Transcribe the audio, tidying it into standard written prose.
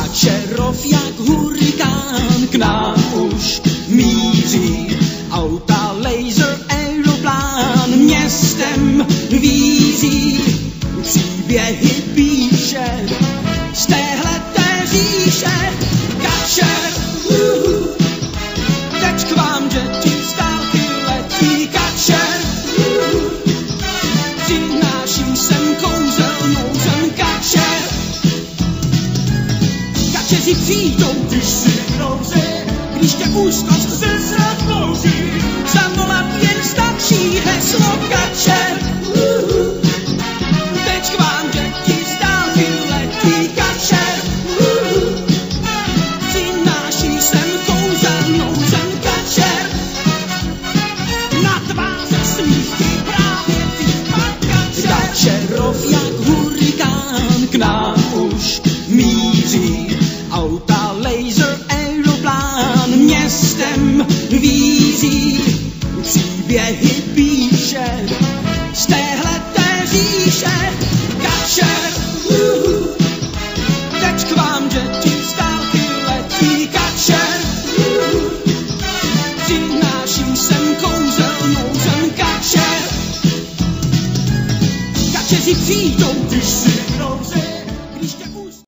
Kačerov jak hurikán k nám už míří. Auta, laser, aeroplán městem vízí. Příběhy píše z téhleté říše. Kačer, teď k vám děti z dálky letí. Kačer, přináší sem kouzelnou zem. Kačer, kačeři přijdou, když si hrouzí, když tě úzkost se rozklouží. Zavolat jen stačí heslo Kačer. Teď k vám děti z dálky letí. Kačer, přináší sem kouzelnou zem. Kačer, na tváře smíchy právě výpad. Kačer, Kačerov jak hurikán k nám už míří. Auta, laser, aeroplán městem vízí. Příběhy píše z téhleté říše. Kačer, teď k vám děti z dálky letí. Kačer, přináší sem kouzelnou zem. Kačer, kačeři přijdou,